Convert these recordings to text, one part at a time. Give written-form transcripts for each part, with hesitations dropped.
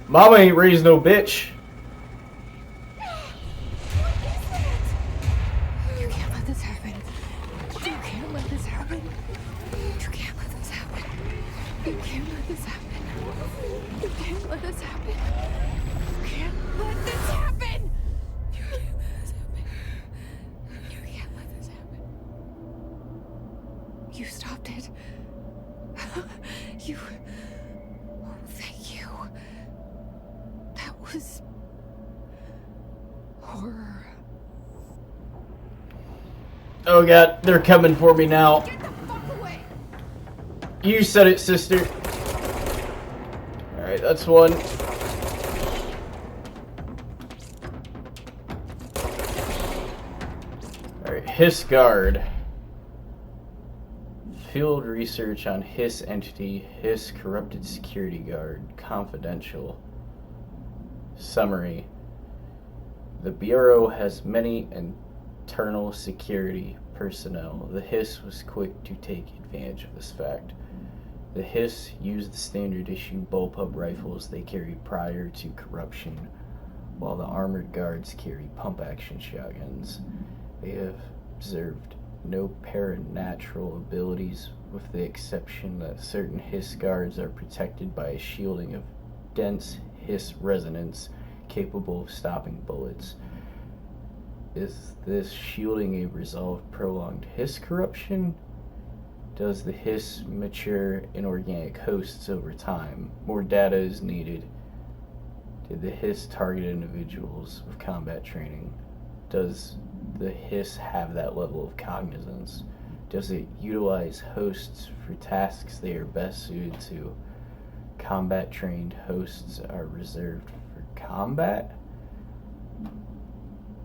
Mama ain't raised no bitch. You can't let this happen. You can't let this happen. You can't let this happen. You can't let this happen. You can't let this happen. You can't let this happen. You can't let this happen. You can't let this happen. You stopped it. You... Oh, thank you. That was... horror. Oh god, they're coming for me now. Get the fuck away! You said it, sister. Alright, that's one. Alright, Hiss Guard. Field research on Hiss entity, Hiss corrupted security guard, confidential. Summary. The Bureau has many internal security personnel. The Hiss was quick to take advantage of this fact. The Hiss used the standard issue bullpup rifles they carried prior to corruption, while the armored guards carry pump action shotguns. They have observed no paranatural abilities, with the exception that certain Hiss guards are protected by a shielding of dense Hiss resonance capable of stopping bullets. Is this shielding a result of prolonged Hiss corruption? Does the Hiss mature inorganic hosts over time? More data is needed. Did the Hiss target individuals with combat training? Does the Hiss have that level of cognizance? Does it utilize hosts for tasks they are best suited to? Combat trained hosts are reserved for combat?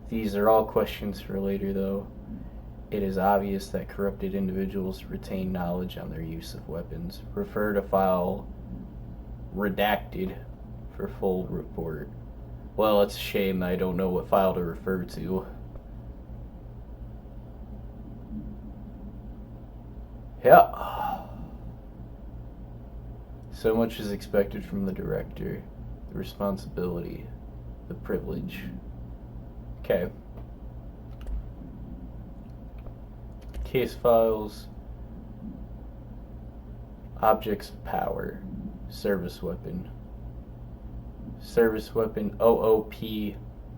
These are all questions for later, though. It is obvious that corrupted individuals retain knowledge on their use of weapons. Refer to file redacted for full report. Well, it's a shame that I don't know what file to refer to. Yeah. So much is expected from the director. The responsibility, the privilege. Okay. Case files. Objects of power. Service weapon. Service weapon OOP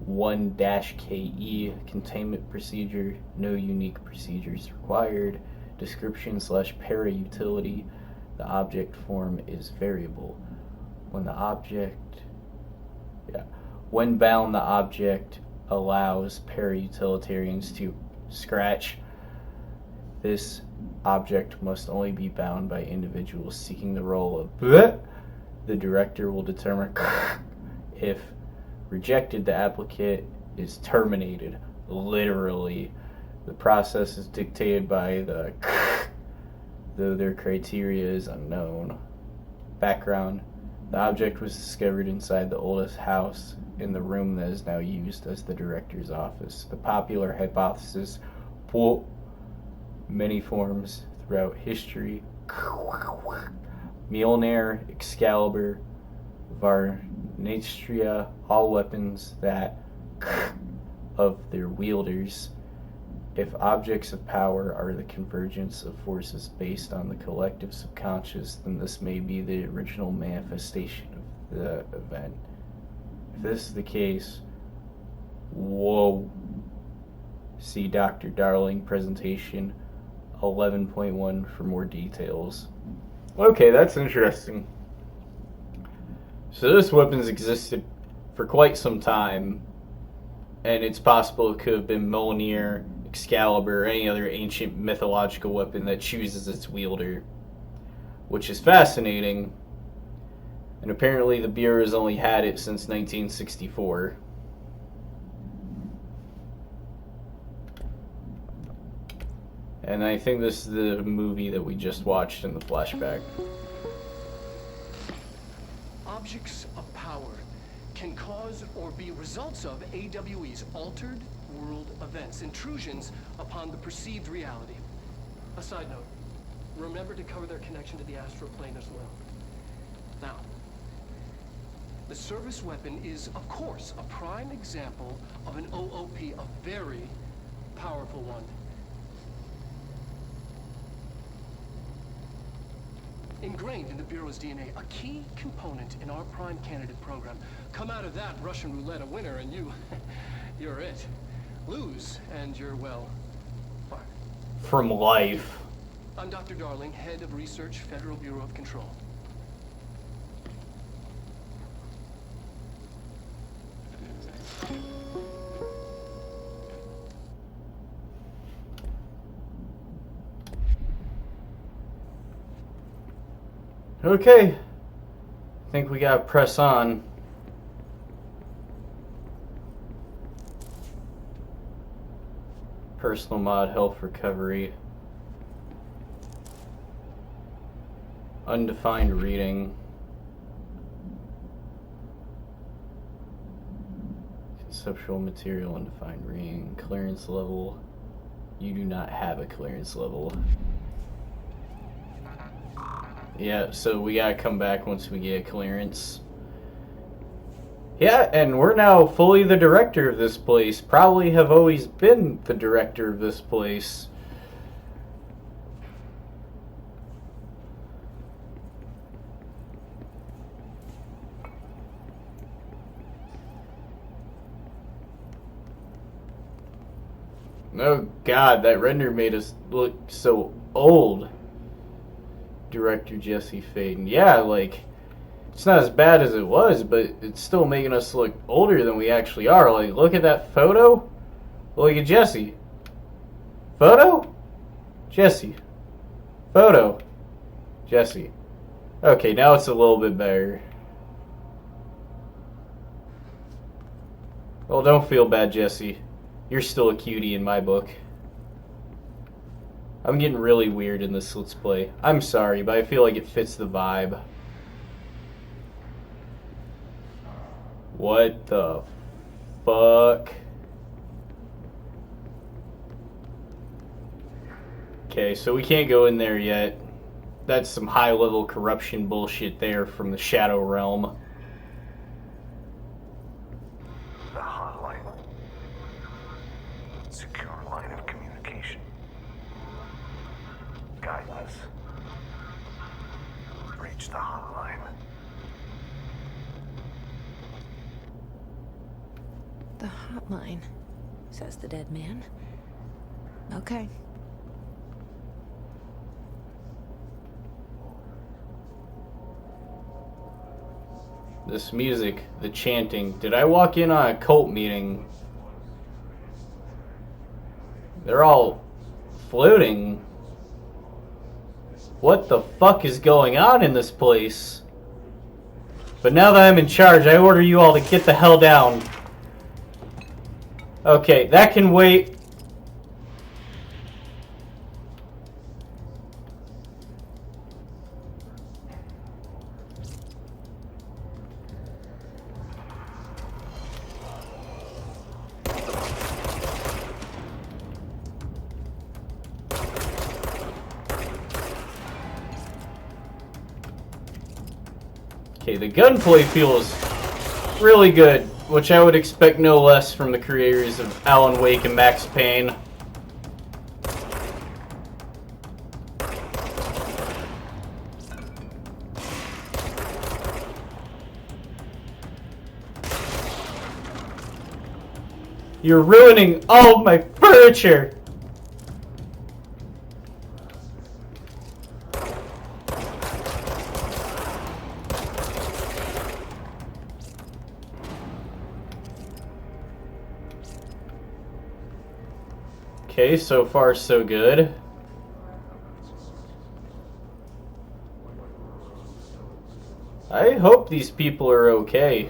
1-KE. Containment procedure. No unique procedures required. Description / para-utility. The object form is variable. When bound, the object allows para-utilitarians to scratch. This object must only be bound by individuals seeking the role of bleh. The director will determine if rejected, the applicant is terminated. Literally. The process is dictated by the though their criteria is unknown. Background. The object was discovered inside the oldest house in the room that is now used as the director's office. The popular hypothesis, many forms throughout history. Mjolnir, Excalibur, Varnastria, all weapons that of their wielders. If objects of power are the convergence of forces based on the collective subconscious, then this may be the original manifestation of the event. If this is the case, whoa. See Dr. Darling presentation 11.1 for more details. Okay, that's interesting. So this weapon's existed for quite some time, and it's possible it could have been Mjolnir, Excalibur, or any other ancient mythological weapon that chooses its wielder, which is fascinating. And apparently the Bureau has only had it since 1964. And I think this is the movie that we just watched in the flashback. Objects of power can cause or be results of AWE's altered world events, intrusions upon the perceived reality. A side note, remember to cover their connection to the astral plane as well. Now, The service weapon is, of course, a prime example of an OOP, a very powerful one. Ingrained in the Bureau's DNA, a key component in our prime candidate program. Come out of that Russian roulette a winner and you're it. Lose and you're, well, fired. From life. I'm Dr. Darling, head of research, Federal Bureau of Control. Okay. I think we gotta press on. Personal mod, health recovery. Undefined reading. Conceptual material, undefined reading. Clearance level. You do not have a clearance level. Yeah, so we gotta come back once we get clearance. Yeah, and we're now fully the director of this place. Probably have always been the director of this place. Oh god, that render made us look so old. Director Jesse Faden. Yeah, like, it's not as bad as it was, but it's still making us look older than we actually are. Like, look at that photo. Look at Jesse. Photo? Jesse. Photo. Jesse. Okay, now it's a little bit better. Well, don't feel bad, Jesse. You're still a cutie in my book. I'm getting really weird in this Let's Play. I'm sorry, but I feel like it fits the vibe. What the fuck? Okay, so we can't go in there yet. That's some high-level corruption bullshit there from the Shadow Realm. The hotline. Secure line of communication. Guidance. Reach the hotline. The hotline, says the dead man. Okay. This music, the chanting. Did I walk in on a cult meeting? They're all floating. What the fuck is going on in this place? But now that I'm in charge, I order you all to get the hell down. Okay, that can wait. Okay, the gunplay feels really good, which I would expect no less from the creators of Alan Wake and Max Payne. You're ruining all of my furniture! Okay, so far so good. I hope these people are okay.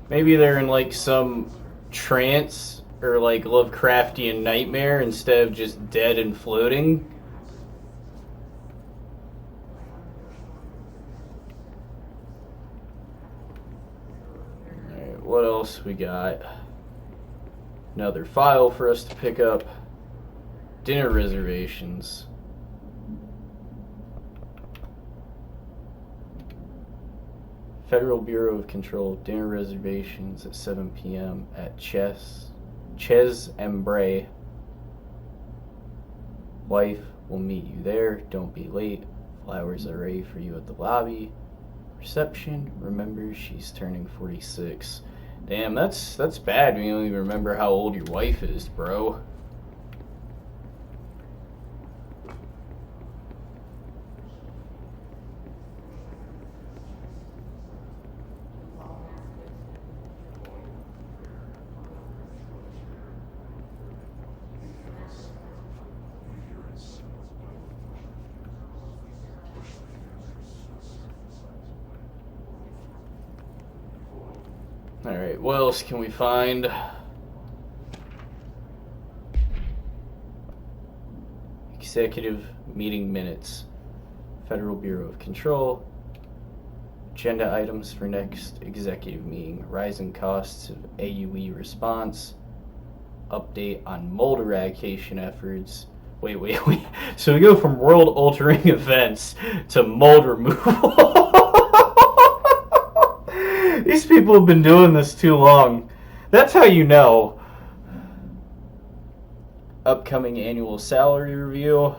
Maybe they're in like some trance or like Lovecraftian nightmare instead of just dead and floating. Alright, what else we got? Another file for us to pick up. Dinner reservations. Federal Bureau of Control, dinner reservations at 7 p.m. at Ches Embray. Wife will meet you there. Don't be late. Flowers are ready for you at the lobby. Reception. Remember, she's turning 46. Damn, that's bad when you don't even remember how old your wife is, bro. Alright, what else can we find? Executive meeting minutes. Federal Bureau of Control. Agenda items for next executive meeting. Rising costs of AUE response. Update on mold eradication efforts. Wait. So we go from world-altering events to mold removal. These people have been doing this too long. That's how you know. Upcoming annual salary review.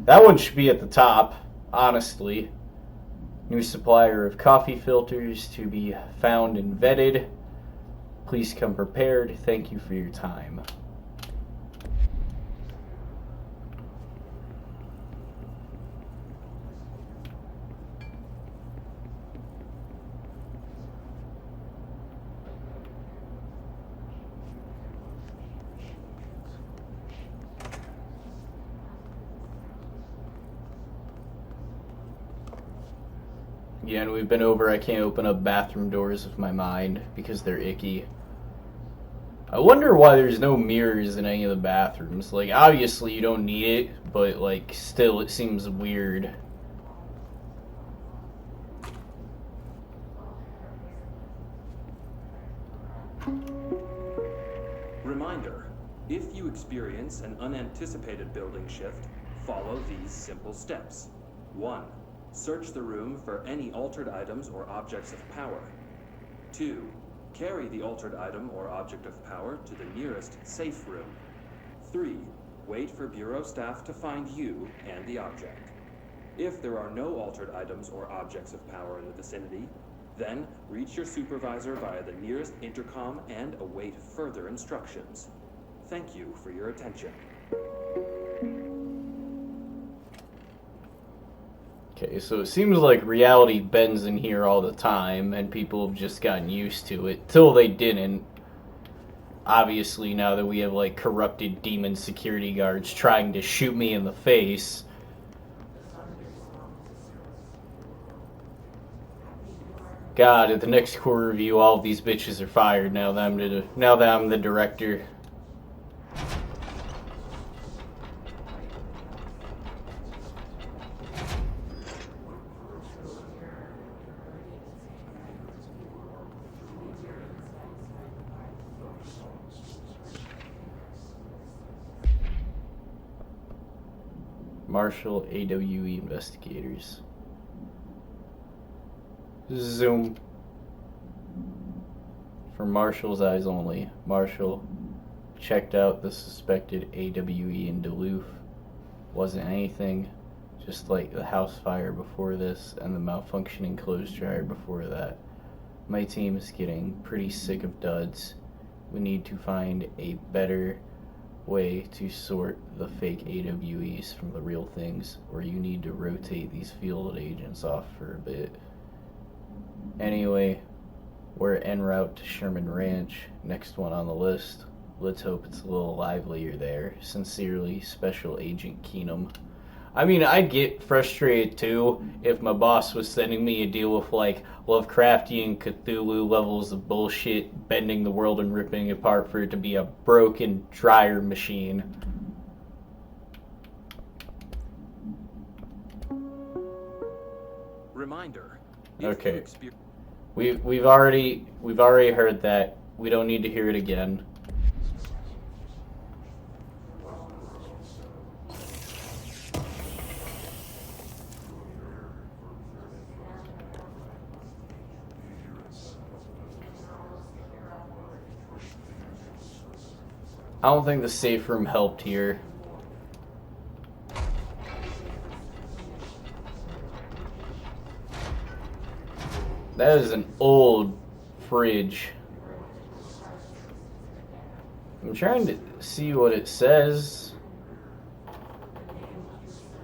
That one should be at the top, honestly. New supplier of coffee filters to be found and vetted. Please come prepared. Thank you for your time. Yeah, and we've been over, I can't open up bathroom doors with my mind because they're icky. I wonder why there's no mirrors in any of the bathrooms. Like, obviously you don't need it, but, like, still it seems weird. Reminder, if you experience an unanticipated building shift, follow these simple steps. 1. Search the room for any altered items or objects of power. 2. Carry the altered item or object of power to the nearest safe room. 3. Wait for Bureau staff to find you and the object. If there are no altered items or objects of power in the vicinity, then reach your supervisor via the nearest intercom and await further instructions. Thank you for your attention. Okay, so it seems like reality bends in here all the time, and people have just gotten used to it, till they didn't. Obviously, now that we have, like, corrupted demon security guards trying to shoot me in the face. God, at the next core review, all of these bitches are fired now that I'm the director. Marshall AWE investigators. Zoom. For Marshall's eyes only. Marshall checked out the suspected AWE in Duluth. Wasn't anything, just like the house fire before this and the malfunctioning clothes dryer before that. My team is getting pretty sick of duds. We need to find a better way to sort the fake AWEs from the real things, or you need to rotate these field agents off for a bit. Anyway, we're en route to Sherman Ranch, next one on the list. Let's hope it's a little livelier there. Sincerely, Special Agent Keenum. I mean, I'd get frustrated too if my boss was sending me a deal with, like, Lovecraftian Cthulhu levels of bullshit, bending the world and ripping it apart for it to be a broken dryer machine. Reminder. Okay. We've already heard that. We don't need to hear it again. I don't think the safe room helped here. That is an old fridge. I'm trying to see what it says.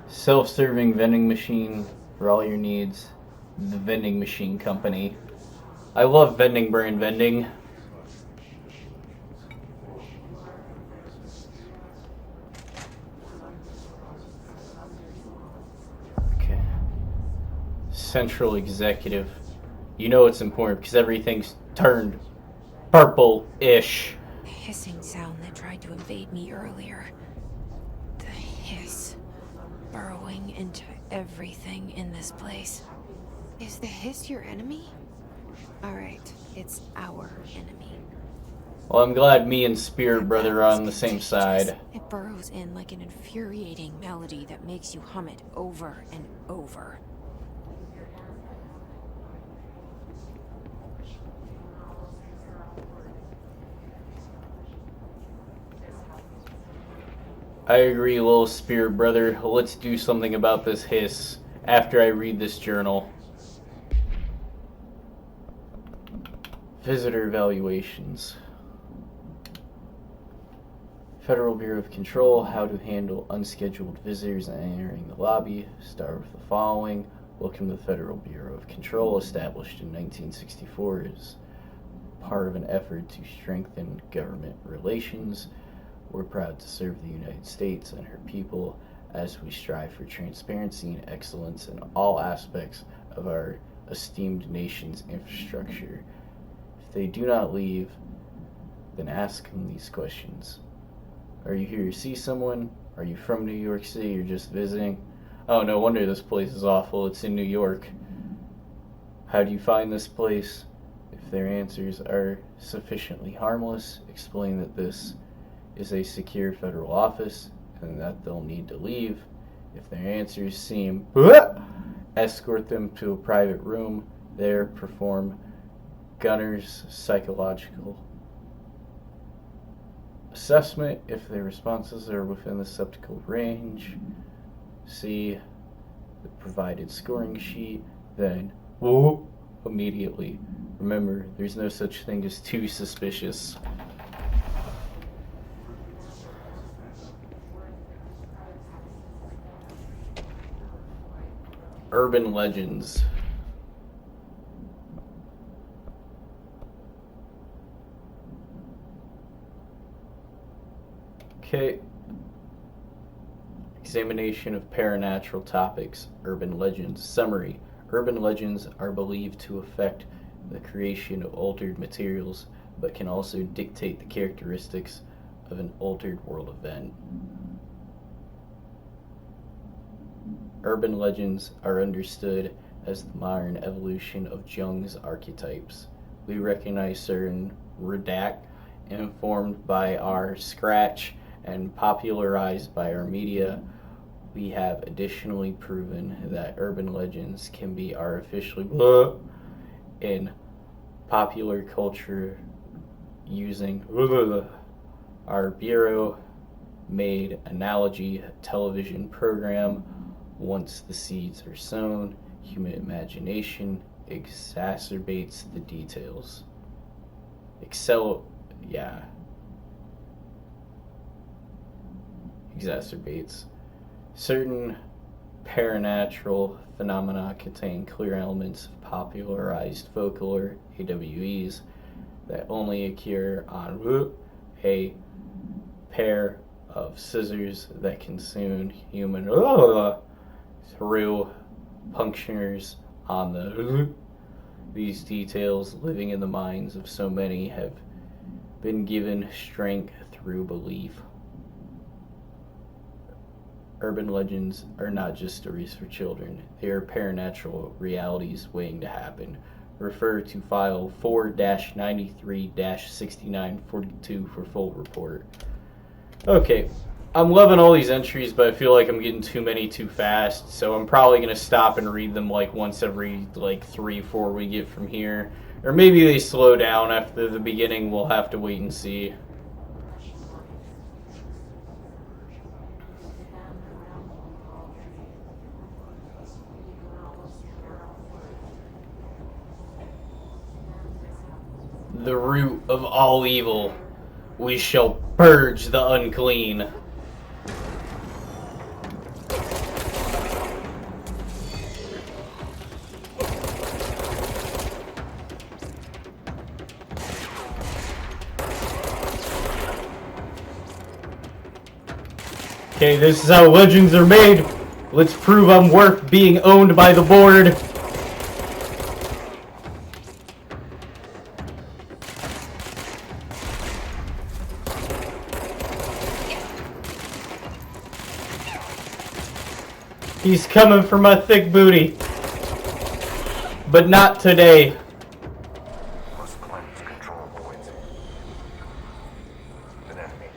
Self-serving vending machine for all your needs. The vending machine company. I love vending brand vending. Okay. Central executive. You know it's important because everything's turned purple-ish. The hissing sound that tried to invade me earlier. The hiss. Burrowing into everything in this place. Is the hiss your enemy? Alright, it's our enemy. Well, I'm glad me and Spirit Brother are on the same side. It burrows in like an infuriating melody that makes you hum it over and over. I agree, little Spirit Brother. Let's do something about this hiss after I read this journal. Visitor evaluations. Federal Bureau of Control, how to handle unscheduled visitors entering the lobby. Start with the following. Welcome to the Federal Bureau of Control, established in 1964 as part of an effort to strengthen government relations. We're proud to serve the United States and her people as we strive for transparency and excellence in all aspects of our esteemed nation's infrastructure. If they do not leave, then ask them these questions. Are you here to see someone? Are you from New York City or just visiting? Oh, no wonder this place is awful. It's in New York. How do you find this place? If their answers are sufficiently harmless, explain that this is a secure federal office and that they'll need to leave. If their answers seem escort them to a private room. There, perform Gunner's psychological assessment. If their responses are within the skeptical range, see the provided scoring sheet, then immediately. Remember, there's no such thing as too suspicious. Urban legends. Okay. Examination of paranatural topics. Urban legends. Summary. Urban legends are believed to affect the creation of altered materials, but can also dictate the characteristics of an altered world event. Urban legends are understood as the modern evolution of Jung's archetypes. We recognize certain redact, informed by our scratch, and popularized by our media. We have additionally proven that urban legends can be artificially in popular culture using our Bureau-made analogy television program. Once the seeds are sown, human imagination exacerbates the details. Exacerbates. Certain paranatural phenomena contain clear elements of popularized folklore, AWEs, that only occur on a pair of scissors that can soon human through punctures on the these details living in the minds of so many have been given strength through belief. Urban legends are not just stories for children. They are paranatural realities waiting to happen. Refer to file 4-93-6942 for full report. Okay, I'm loving all these entries, but I feel like I'm getting too many too fast, so I'm probably going to stop and read them like once every 3-4 we get from here. Or maybe they slow down after the beginning. We'll have to wait and see. the root of all evil. We shall purge the unclean. Okay, this is how legends are made. Let's prove I'm worth being owned by the board. He's coming for my thick booty. But not today. Must cleanse control points. An enemy.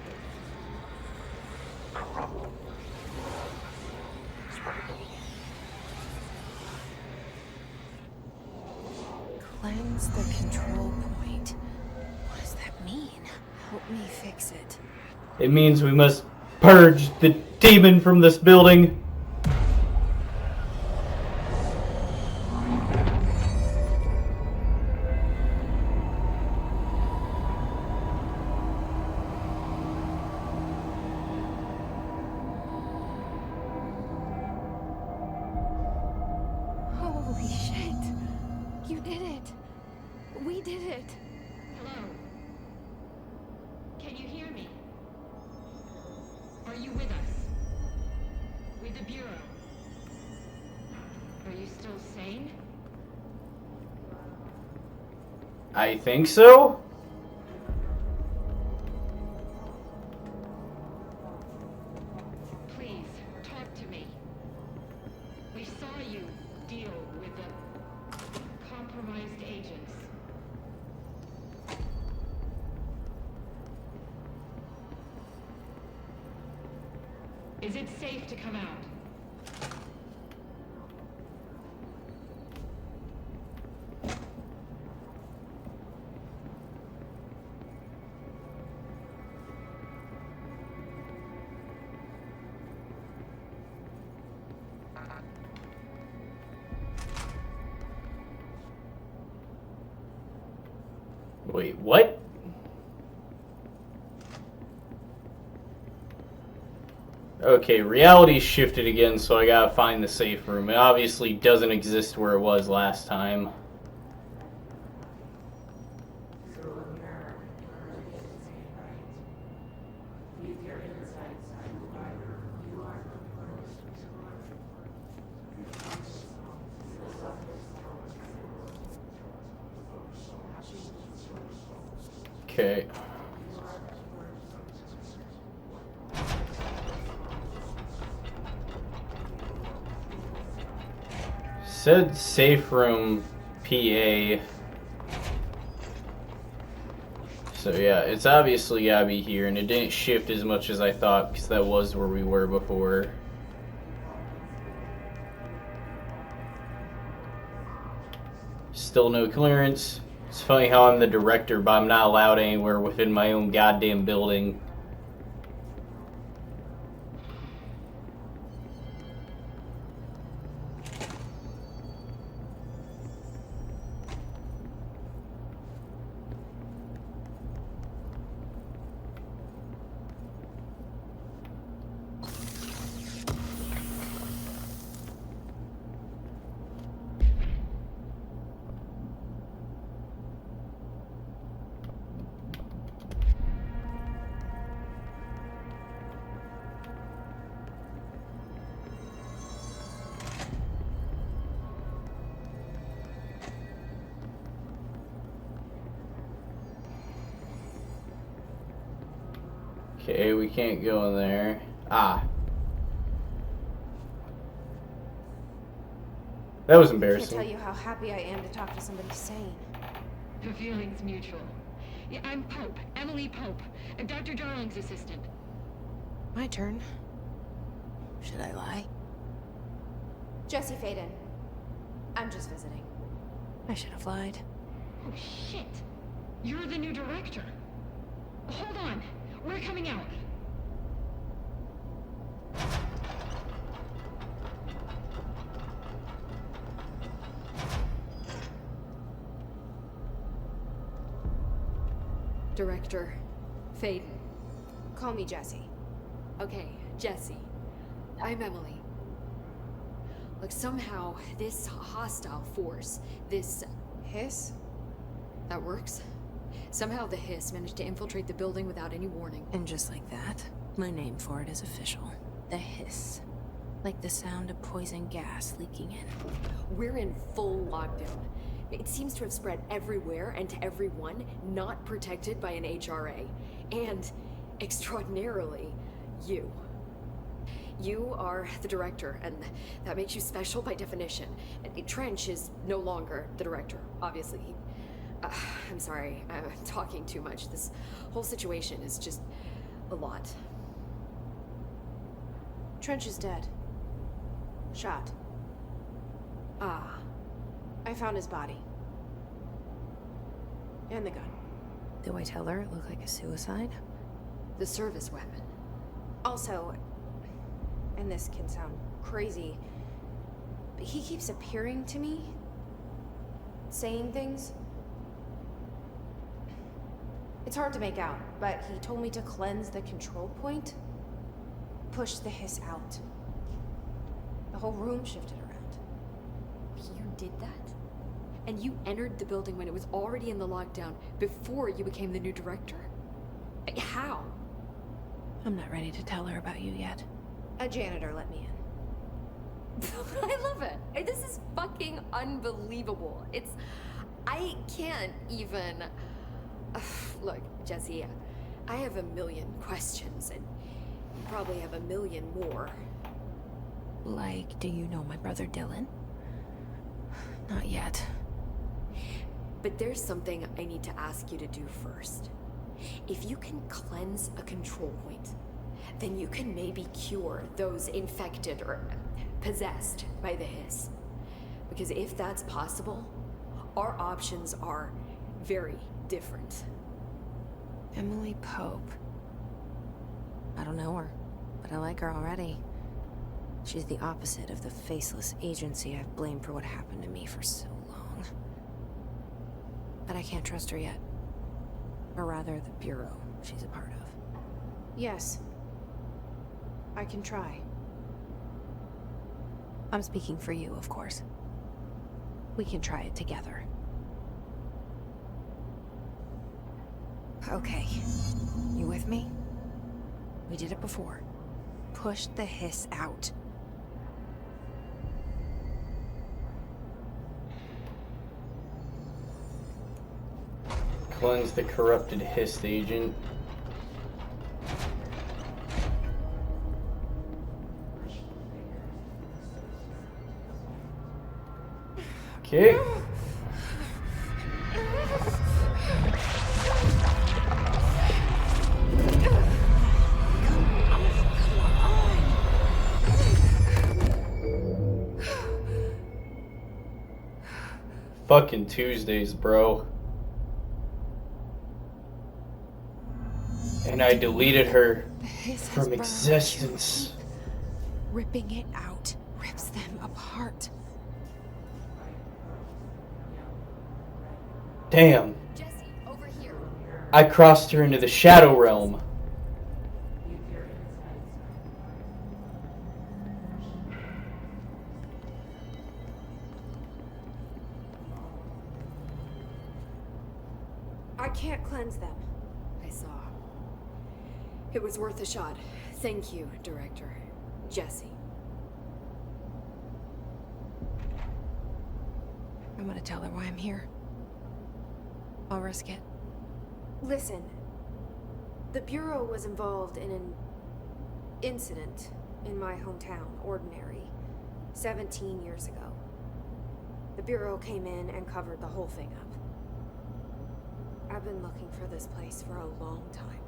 Corrupt. Spreading. Cleanse the control point. What does that mean? Help me fix it. It means we must purge the demon from this building. Holy shit. You did it. We did it. Hello? Can you hear me? Are you with us? With the Bureau? Are you still sane? I think so. Please, talk to me. We saw you deal with the compromised agents. Is it safe to come out? Wait, what? Okay, reality shifted again, so I gotta find the safe room. It obviously doesn't exist where it was last time. Okay. Said safe room PA. So yeah, it's obviously gotta be here, and it didn't shift as much as I thought, because that was where we were before. Still no clearance. It's funny how I'm the director, but I'm not allowed anywhere within my own goddamn building. Okay, we can't go in there. Ah. That was I can't embarrassing. tell you how happy I am to talk to somebody sane. The feeling's mutual. Yeah, I'm Pope, Emily Pope, and Dr. Darling's assistant. My turn. Should I lie? Jesse Faden. I'm just visiting. I should have lied. Oh, shit. You're the new director. Hold on. We're coming out. Director Faden. Call me Jessie. Okay, Jessie. I'm Emily. Look, somehow this hostile force, this Hiss? that works. Somehow the hiss managed to infiltrate the building without any warning. And just like that, my name for it is official. The hiss. Like the sound of poison gas leaking in. We're in full lockdown. It seems to have spread everywhere and to everyone not protected by an HRA. And, extraordinarily, you. You are the director, and that makes you special by definition. Trench is no longer the director, obviously. I'm sorry, I'm talking too much. This whole situation is just a lot. Trench is dead. Shot. Ah. I found his body. And the gun. Do I tell her it looked like a suicide? The service weapon. Also, and this can sound crazy, but he keeps appearing to me, saying things. It's hard to make out, but he told me to cleanse the control point, push the hiss out. The whole room shifted around. You did that? And you entered the building when it was already in the lockdown, before you became the new director? How? I'm not ready to tell her about you yet. A janitor let me in. I love it. This is fucking unbelievable. I can't even... Look, Jessie, I have a million questions, and you probably have a million more. Like, do you know my brother Dylan? Not yet. But there's something I need to ask you to do first. If you can cleanse a control point, then you can maybe cure those infected or possessed by the hiss. Because if that's possible, our options are very different. Emily Pope. I don't know her, but I like her already. She's the opposite of the faceless agency I've blamed for what happened to me for so long. But I can't trust her yet. Or rather, the Bureau she's a part of. Yes. I can try. I'm speaking for you, of course. We can try it together. Okay. You with me? We did it before. Push the hiss out. Cleanse the corrupted hissed agent. Okay. Fucking Tuesdays, bro. And I deleted her The hiss has from burned existence. Ripping it out rips them apart. Damn. Jessie, over here. I crossed her into the Shadow Realm. I can't cleanse them. I saw. It was worth a shot. Thank you, Director. Jessie. I'm gonna tell her why I'm here. I'll risk it. Listen, the Bureau was involved in an incident in my hometown, Ordinary, 17 years ago. The Bureau came in and covered the whole thing up. I've been looking for this place for a long time.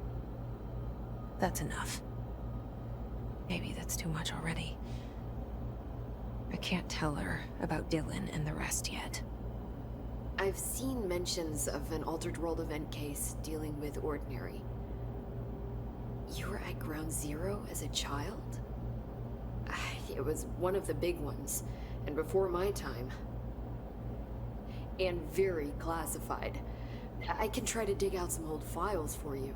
That's enough. Maybe that's too much already. I can't tell her about Dylan and the rest yet. I've seen mentions of an Altered World event case dealing with Ordinary. You were at Ground Zero as a child? It was one of the big ones, and before my time. And very classified. I can try to dig out some old files for you.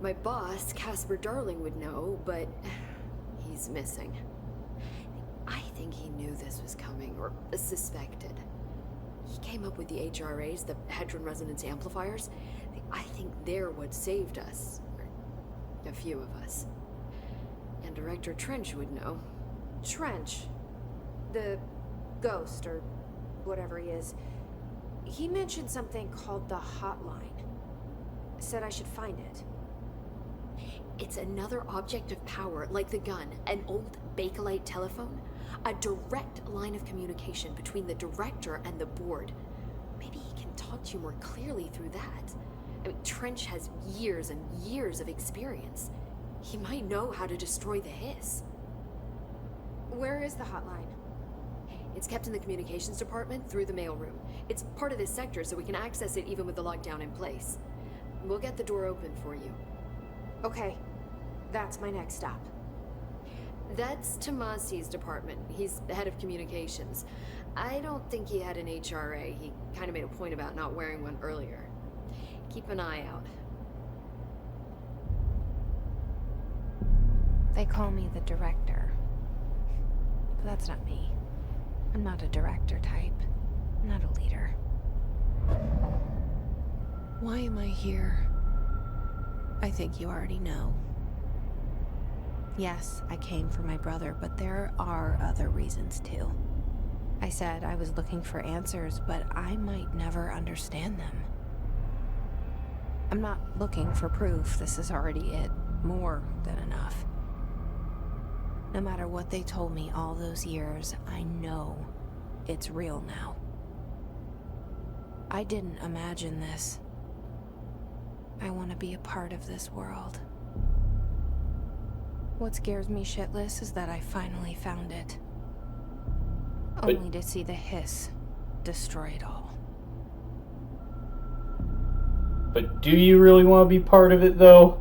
My boss, Casper Darling, would know, but he's missing. I think he knew this was coming, or suspected. He came up with the HRAs, the Hadron Resonance Amplifiers. I think they're what saved us. Or a few of us. And Director Trench would know. Trench. The ghost, or whatever he is. He mentioned something called the Hotline. Said I should find it. It's another object of power, like the gun, an old Bakelite telephone. A direct line of communication between the director and the board. Maybe he can talk to you more clearly through that. I mean, Trench has years and years of experience. He might know how to destroy the hiss. Where is the hotline? It's kept in the communications department through the mailroom. It's part of this sector, so we can access it even with the lockdown in place. We'll get the door open for you. Okay, that's my next stop. That's Tomasi's department. He's the head of communications. I don't think he had an HRA. He kind of made a point about not wearing one earlier. Keep an eye out. They call me the director. But that's not me. I'm not a director type. I'm not a leader. Why am I here? I think you already know. Yes, I came for my brother, but there are other reasons too. I said I was looking for answers, but I might never understand them. I'm not looking for proof. This is already it. More than enough. No matter what they told me all those years, I know it's real now. I didn't imagine this. I want to be a part of this world. What scares me shitless is that I finally found it. Only to see the hiss destroy it all. But do you really want to be part of it, though?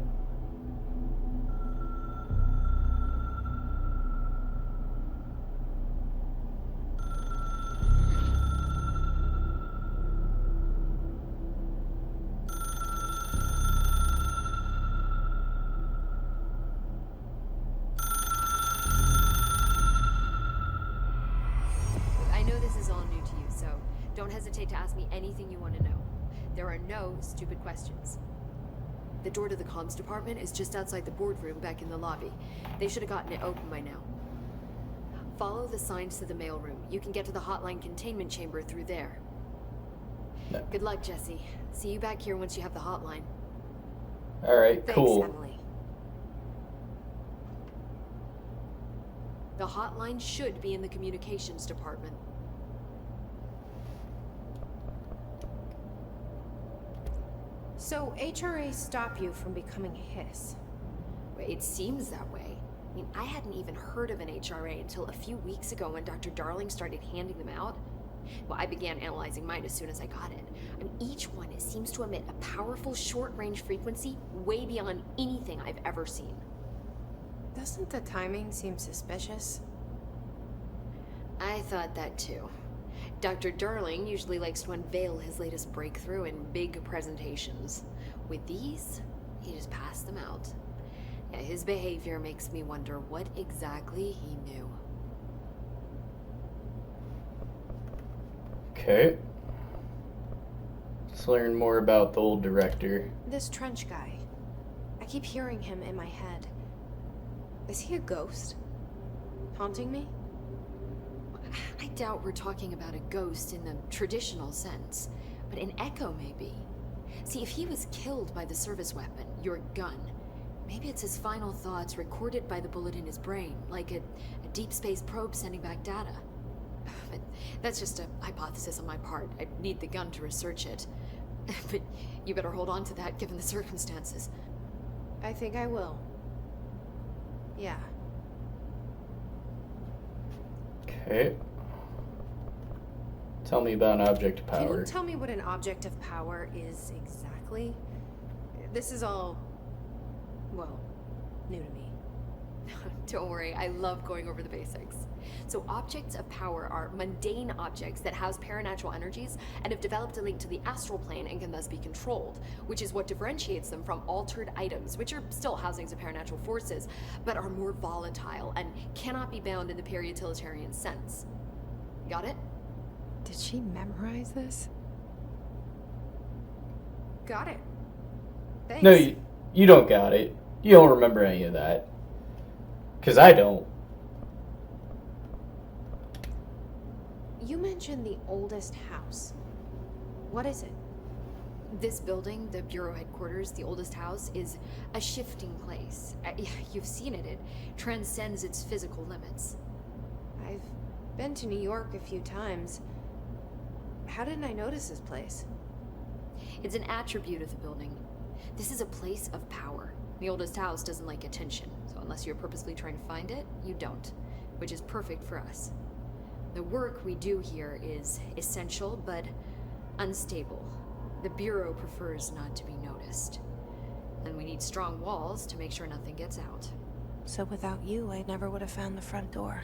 I know this is all new to you, so don't hesitate to ask me anything you want to know. There are no stupid questions. The door to the comms department is just outside the boardroom back in the lobby. They should have gotten it open by now. Follow the signs to the mailroom. You can get to the hotline containment chamber through there. No. Good luck, Jesse. See you back here once you have the hotline. Alright, cool. Thanks, Emily. The hotline should be in the communications department. So HRA stop you from becoming Hiss? It seems that way. I mean, I hadn't even heard of an HRA until a few weeks ago when Dr. Darling started handing them out. Well, I began analyzing mine as soon as I got it. I mean, each one seems to emit a powerful short-range frequency way beyond anything I've ever seen. Doesn't the timing seem suspicious? I thought that too. Dr. Darling usually likes to unveil his latest breakthrough in big presentations. With these, he just passed them out. Yeah, his behavior makes me wonder what exactly he knew. Okay. Let's learn more about the old director. This Trench guy. I keep hearing him in my head. Is he a ghost? Haunting me? I doubt we're talking about a ghost in the traditional sense, but an echo maybe. See, if he was killed by the service weapon, your gun, maybe it's his final thoughts recorded by the bullet in his brain, like a deep space probe sending back data. But that's just a hypothesis on my part. I need the gun to research it. But you better hold on to that given the circumstances. I think I will. Yeah. Okay. Tell me about an object of Can power. you tell me what an object of power is exactly? This is all, well, new to me. Don't worry, I love going over the basics. So objects of power are mundane objects that house paranatural energies and have developed a link to the astral plane and can thus be controlled, which is what differentiates them from altered items, which are still housings of paranatural forces, but are more volatile and cannot be bound in the peri-utilitarian sense. Got it? Did she memorize this? Got it. Thanks. No, you don't got it. You don't remember any of that. Because I don't. You mentioned the oldest house. What is it? This building, the Bureau headquarters, the oldest house, is a shifting place. You've seen it. It transcends its physical limits. I've been to New York a few times. How didn't I notice this place? It's an attribute of the building. This is a place of power. The oldest house doesn't like attention, so unless you're purposely trying to find it, you don't, which is perfect for us. The work we do here is essential, but unstable. The Bureau prefers not to be noticed. And we need strong walls to make sure nothing gets out. So without you, I never would have found the front door.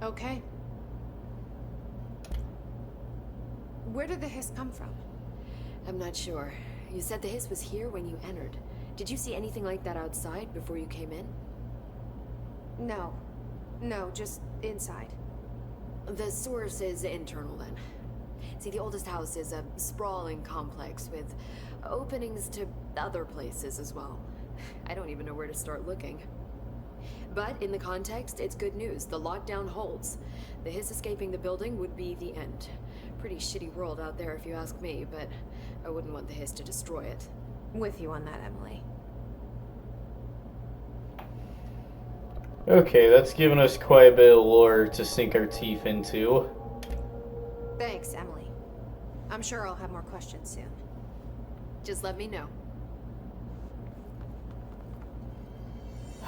Okay. Where did the hiss come from? I'm not sure. You said the hiss was here when you entered. Did you see anything like that outside before you came in? No. No, just inside. The source is internal then. See, the oldest house is a sprawling complex with openings to other places as well. I don't even know where to start looking. But in the context, it's good news. The lockdown holds. The hiss escaping the building would be the end. Pretty shitty world out there if you ask me, but I wouldn't want the hiss to destroy it. With you on that, Emily. Okay, that's given us quite a bit of lore to sink our teeth into. Thanks, Emily. I'm sure I'll have more questions soon. Just let me know.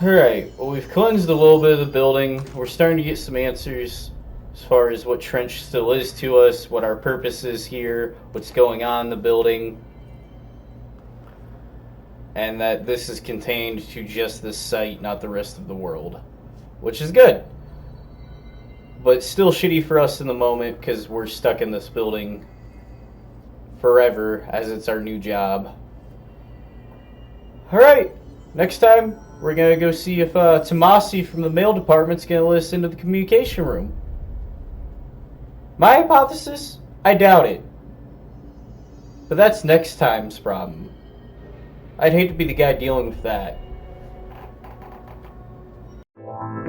Alright, well, we've cleansed a little bit of the building. We're starting to get some answers as far as what Trench still is to us, what our purpose is here, what's going on in the building, and that this is contained to just this site, not the rest of the world, which is good. But still shitty for us in the moment because we're stuck in this building forever as it's our new job. Alright, next time we're going to go see if Tomasi from the mail department's going to let us into the communication room. My hypothesis? I doubt it. But that's next time's problem. I'd hate to be the guy dealing with that. Wow.